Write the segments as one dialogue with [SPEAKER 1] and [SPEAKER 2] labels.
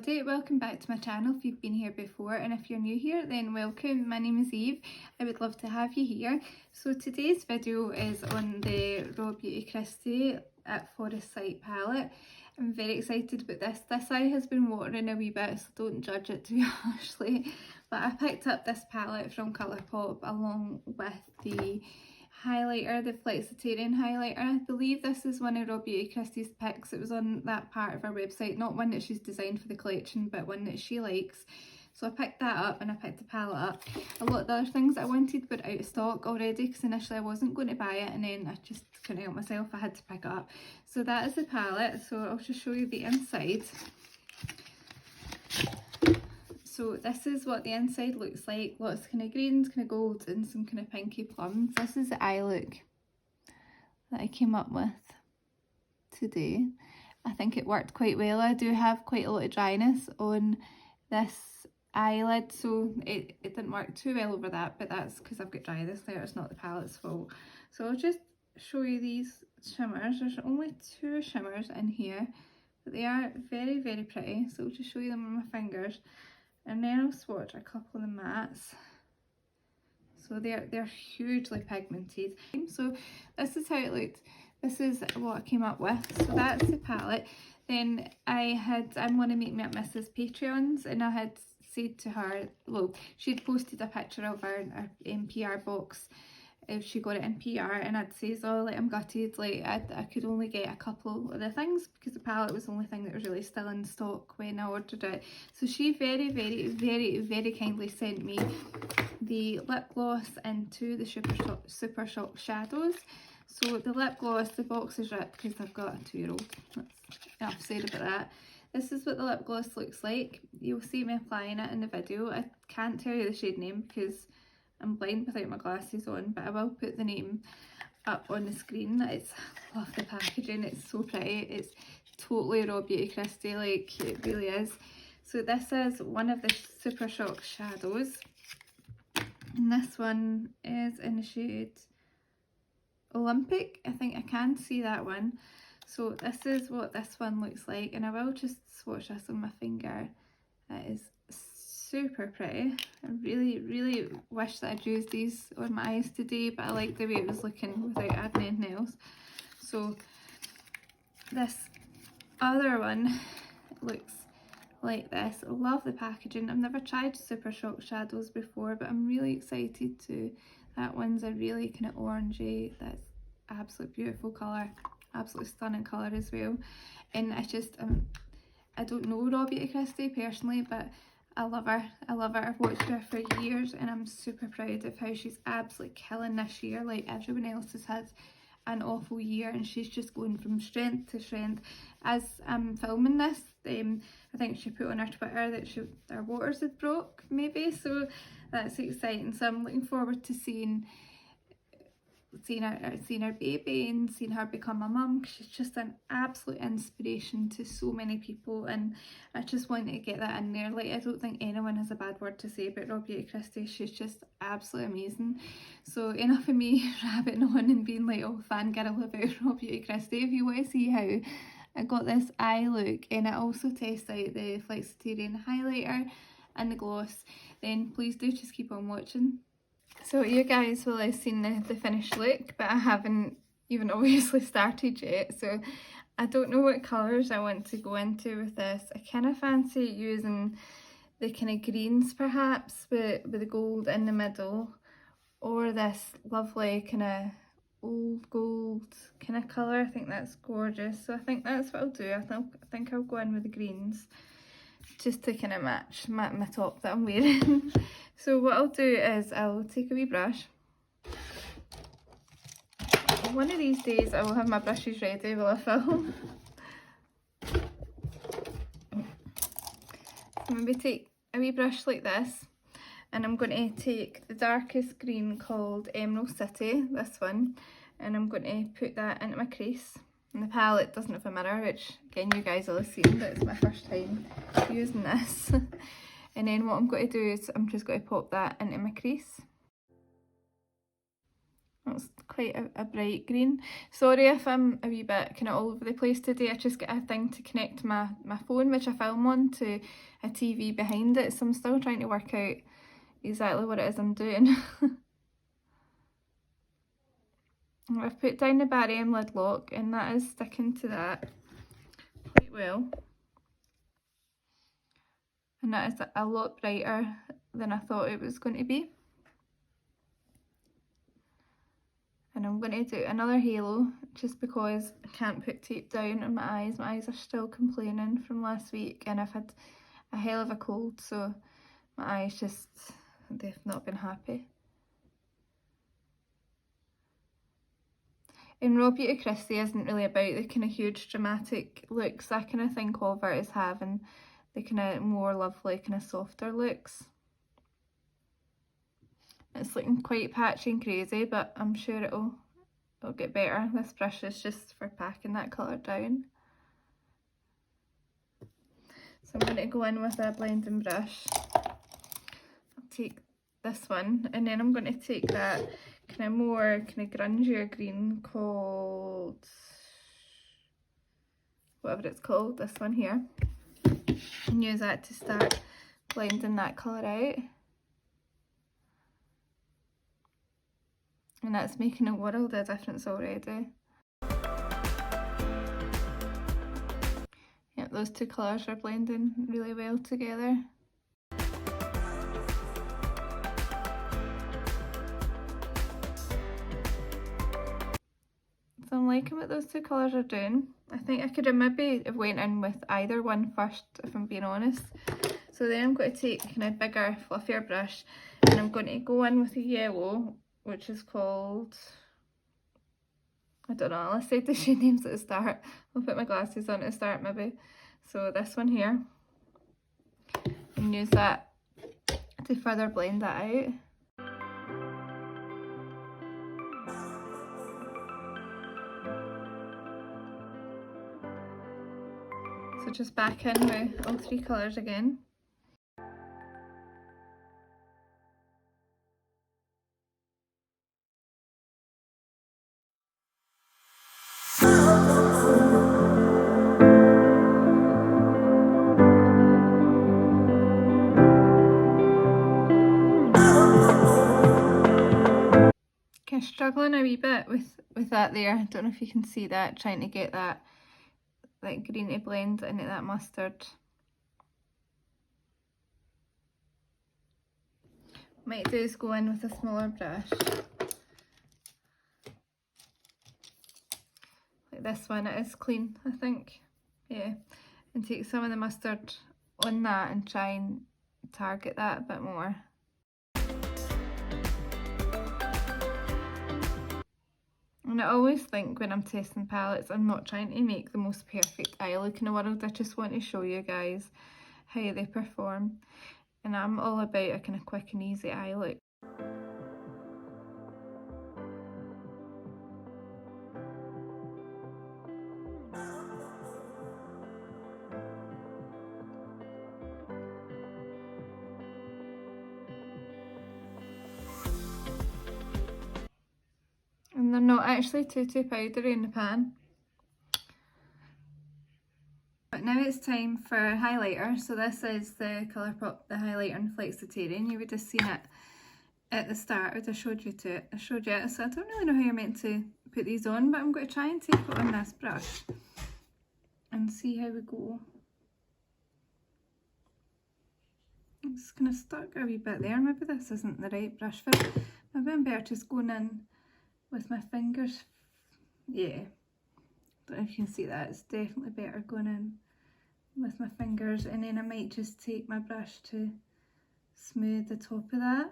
[SPEAKER 1] everybody, welcome back to my channel if you've been here before, and if you're new here then welcome. My name is Eve. I would love to have you here. So today's video is on the Raw Beauty Kristi at Forest Sight palette. I'm very excited about this. This eye has been watering a wee bit, so don't judge it too harshly, but I picked up this palette from Colourpop along with the highlighter, the Flexitarian highlighter. I believe this is one of Raw Beauty Kristi's picks. It was on that part of her website, not one that she's designed for the collection, but one that she likes. So I picked that up and I picked the palette up. A lot of the other things that I wanted were out of stock already, because initially I wasn't going to buy it and then I just couldn't help myself, I had to pick it up. So that is the palette, so I'll just show you the inside. So this is what the inside looks like. Lots of kind of greens, kind of golds, and some kind of pinky plums. This is the eye look that I came up with today. I think it worked quite well. I do have quite a lot of dryness on this eyelid, so it didn't work too well over that, but that's because I've got dryness there. It's not the palette's fault. So I'll just show you these shimmers. There's only 2 shimmers in here, but they are very, very pretty. So I'll just show you them on my fingers. And then I'll swatch a couple of the mattes. So they're hugely pigmented. So this is how it looked. This is what I came up with. So that's the palette. Then I'm going to make me up Mrs. Patreons, and I had said to her, well, she'd posted a picture of her PR box if she got it in PR, and I'd say, oh, like, I'm gutted, like I could only get a couple of the things because the palette was the only thing that was really still in stock when I ordered it. So she very, very, very, very kindly sent me the lip gloss into the super shock shadows. So the lip gloss, the box is ripped because I've got a 2-year-old. That's enough said about that. This is what the lip gloss looks like. You'll see me applying it in the video. I can't tell you the shade name because I'm blind without my glasses on, but I will put the name up on the screen. I love the packaging, it's so pretty. It's totally Raw Beauty Kristi, like it really is. So this is one of the Super Shock shadows, and this one is in the shade Olympic. I think I can see that one. So this is what this one looks like, and I will just swatch this on my finger. It is super pretty. I really, really wish that I'd used these on my eyes today, but I like the way it was looking without adding anything else. So this other one looks like this. I love the packaging. I've never tried Super Shock shadows before, but I'm really excited to. That one's a really kind of orangey, that's absolute beautiful colour, absolutely stunning colour as well. And it's just I don't know Raw Beauty Kristi personally, but I love her. I love her. I've watched her for years, and I'm super proud of how she's absolutely killing this year. Like, everyone else has had an awful year, and she's just going from strength to strength. As I'm filming this, I think she put on her Twitter that her waters had broke, maybe, so that's exciting. So I'm looking forward to seeing her baby and seeing her become a mum. She's just an absolute inspiration to so many people, and I just wanted to get that in there. Like, I don't think anyone has a bad word to say about Raw Beauty Kristi. She's just absolutely amazing. So enough of me rabbiting on and being like, oh, fangirl about Raw Beauty Kristi. If you want to see how I got this eye look, and I also test out the Flexitarian highlighter and the gloss, then please do just keep on watching. So you guys will have seen the finished look, but I haven't even obviously started yet, so I don't know what colours I want to go into with this. I kind of fancy using the kind of greens perhaps, with the gold in the middle, or this lovely kind of old gold kind of colour. I think that's gorgeous, so I think that's what I'll do. I think I'll go in with the greens, just to kind of match my top that I'm wearing. So what I'll do is I'll take a wee brush. One of these days I will have my brushes ready while I film. So maybe take a wee brush like this, and I'm going to take the darkest green called Emerald City, this one, and I'm going to put that into my crease. And the palette doesn't have a mirror, which again you guys will have seen, but it's my first time using this. And then what I'm going to do is I'm just going to pop that into my crease. That's quite a bright green. Sorry if I'm a wee bit kind of all over the place today. I just got a thing to connect my phone, which I film on, to a TV behind it, so I'm still trying to work out exactly what it is I'm doing. I've put down the barium lid lock and that is sticking to that quite well. And that is a lot brighter than I thought it was going to be. And I'm going to do another halo just because I can't put tape down on my eyes. My eyes are still complaining from last week and I've had a hell of a cold, so my eyes just, they've not been happy. In Raw Beauty Kristi isn't really about the kind of huge dramatic looks. I kind of think of her as having the kind of more lovely kind of softer looks. It's looking quite patchy and crazy, but I'm sure it'll get better. This brush is just for packing that colour down. So I'm going to go in with a blending brush. I'll take this one and then I'm going to take that kind of more kind of grungier green called, whatever it's called, this one here, and use that to start blending that colour out. And that's making a world of difference already. Yep, those two colours are blending really well together. So I'm liking what those two colours are doing. I think I could have maybe have went in with either one first, if I'm being honest. So then I'm going to take a kind of bigger, fluffier brush and I'm going to go in with a yellow, which is called, I don't know, let's say the shade names at the start. I'll put my glasses on at the start maybe. So this one here, and use that to further blend that out. So just back in with all three colours again. Okay, struggling a wee bit with that there. I don't know if you can see that, trying to get that green to blend into that mustard. Might do is go in with a smaller brush. Like this one, it is clean, I think. Yeah. And take some of the mustard on that and try and target that a bit more. And I always think when I'm testing palettes, I'm not trying to make the most perfect eye look in the world. I just want to show you guys how they perform. And I'm all about a kind of quick and easy eye look. And they're not actually too powdery in the pan. But now it's time for highlighter. So this is the Colourpop, the highlighter in Flexitarian. You would have seen it at the start. I would have showed you it. So I don't really know how you're meant to put these on, but I'm going to try and take it on this brush and see how we go. I'm just kind of stuck a wee bit there. Maybe this isn't the right brush fit. Maybe I'm better just going in with my fingers. Yeah, don't know if you can see that. It's definitely better going in with my fingers, and then I might just take my brush to smooth the top of that.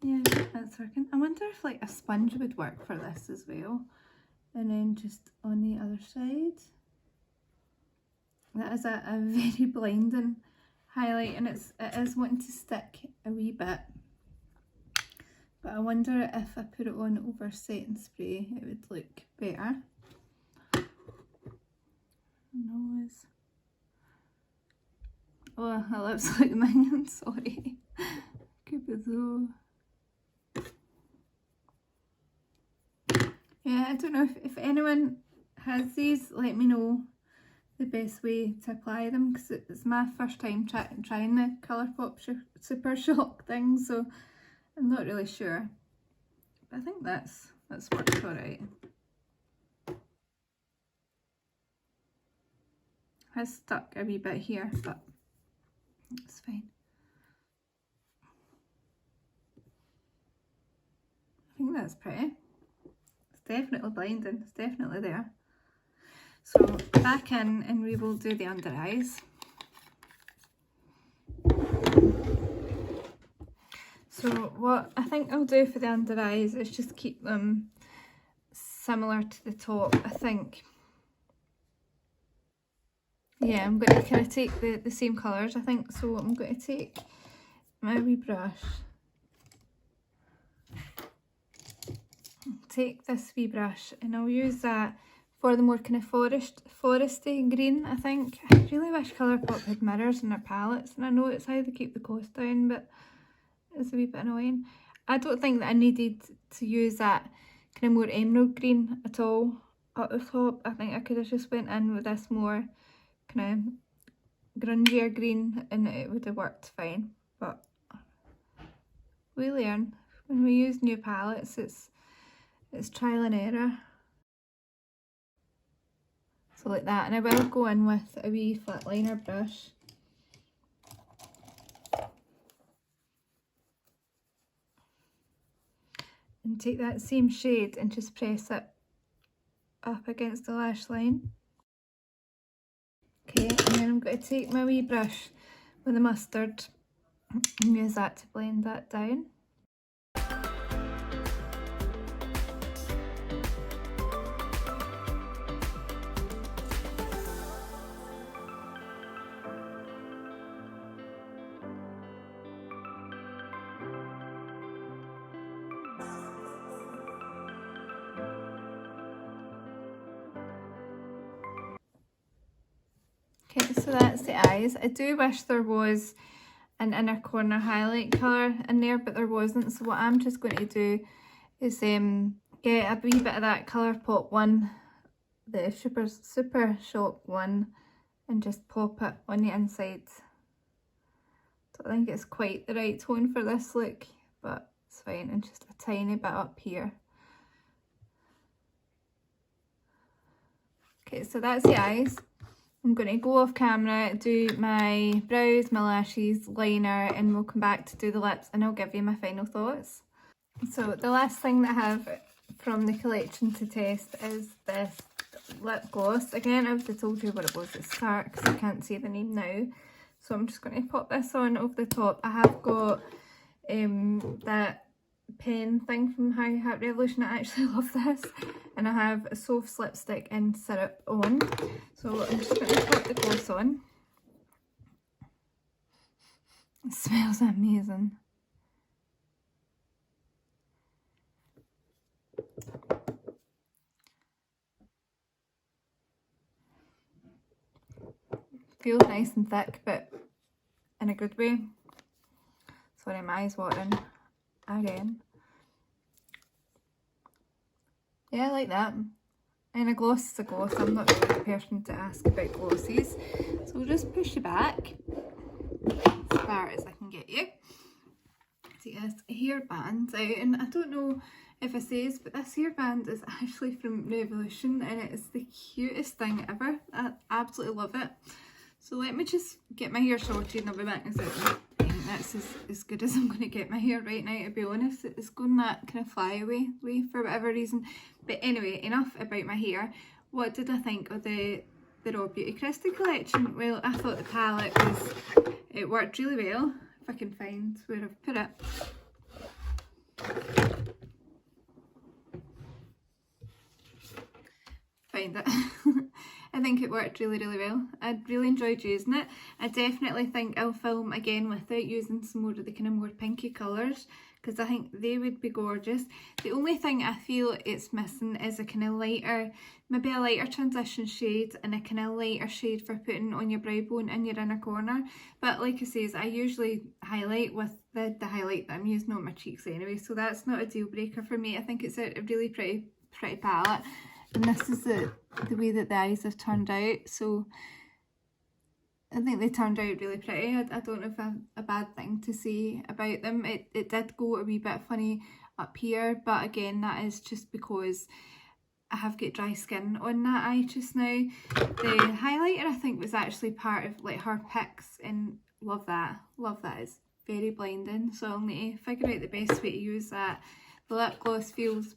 [SPEAKER 1] Yeah, that's working. I wonder if like a sponge would work for this as well. And then just on the other side. That is a very blinding highlight, and it is wanting to stick a wee bit. But I wonder if I put it on over setting spray, it would look better. Nose. Oh, my lips look minging, sorry. Could So yeah, I don't know if anyone has these, let me know the best way to apply them, because it's my first time trying the Colourpop Super Shock thing, so I'm not really sure, but I think that's worked alright. Has stuck a wee bit here, but it's fine. I think that's pretty. It's definitely blinding, it's definitely there. So back in and we will do the under eyes. So what I think I'll do for the under eyes is just keep them similar to the top, I think. Yeah, I'm going to kind of take the same colours, I think. So I'm going to take my wee brush, take this wee brush, and I'll use that for the more kind of foresty green, I think. I really wish Colourpop had mirrors in their palettes, and I know it's how they keep the cost down, but it's a wee bit annoying. I don't think that I needed to use that kind of more emerald green at all at the top. I think I could have just went in with this more kind of grungier green and it would have worked fine. But we learn. When we use new palettes, it's trial and error. So like that, and I will go in with a wee flat liner brush. And take that same shade and just press it up against the lash line. Okay, and then I'm going to take my wee brush with the mustard and use that to blend that down. Okay, so that's the eyes. I do wish there was an inner corner highlight colour in there, but there wasn't. So what I'm just going to do is get a wee bit of that Colourpop one, the Super Shock one, and just pop it on the inside. Don't think it's quite the right tone for this look, but it's fine. And just a tiny bit up here. Okay, so that's the eyes. I'm going to go off camera, do my brows, my lashes, liner, and we'll come back to do the lips and I'll give you my final thoughts. So the last thing that I have from the collection to test is this lip gloss. Again, I would have told you what it was at the start because I can't see the name now. So I'm just going to pop this on over the top. I have got that pen thing from Hi Hat Revolution. I actually love this. And I have a soft lipstick in syrup on. So I'm just going to pop the gloss on. It smells amazing. Feels nice and thick, but in a good way. Sorry, my eyes watering again. Yeah, I like that. And a gloss is a gloss. I'm not really the person to ask about glossies. So we'll just push you back as far as I can get you. Take this hairband out, and I don't know if it says, but this hairband is actually from Revolution and it is the cutest thing ever. I absolutely love it. So let me just get my hair sorted and I'll be back in a second. That's as good as I'm going to get my hair right now, to be honest. It's going that kind of flyaway way for whatever reason. But anyway, enough about my hair. What did I think of the Raw Beauty Kristi collection? Well, I thought the palette it worked really well. If I can find where I've put it. Find it. I think it worked really, really well. I really enjoyed using it. I definitely think I'll film again with it, using some more of the kind of more pinky colours, because I think they would be gorgeous. The only thing I feel it's missing is a kind of lighter, maybe a lighter transition shade and a kind of lighter shade for putting on your brow bone in your inner corner. But like I say, I usually highlight with the highlight that I'm using on my cheeks anyway, so that's not a deal breaker for me. I think it's a really pretty palette, and this is the way that the eyes have turned out, so I think they turned out really pretty. I don't know if I have a bad thing to say about them. It did go a wee bit funny up here, but again, that is just because I have got dry skin on that eye just now. The highlighter I think was actually part of like her picks, and love that. It's very blinding, so I'll need to figure out the best way to use that. The lip gloss feels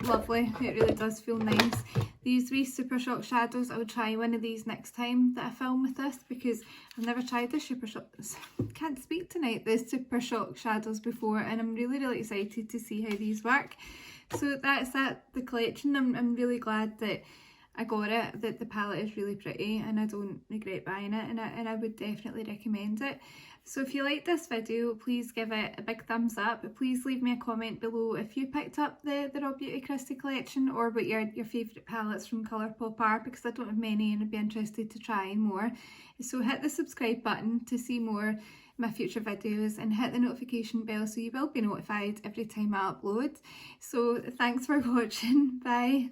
[SPEAKER 1] lovely, it really does feel nice. These wee Super Shock shadows, I would try one of these next time that I film with this, because I've never tried the Super Shock, can't speak tonight, the Super Shock shadows before, and I'm really excited to see how these work. So that's the collection. I'm really glad that I got it, that the palette is really pretty, and I don't regret buying it, and I would definitely recommend it. So if you liked this video, please give it a big thumbs up. Please leave me a comment below if you picked up the Raw Beauty Kristi collection, or what your favourite palettes from Colourpop are, because I don't have many and I'd be interested to try more. So hit the subscribe button to see more of my future videos, and hit the notification bell so you will be notified every time I upload. So thanks for watching, bye.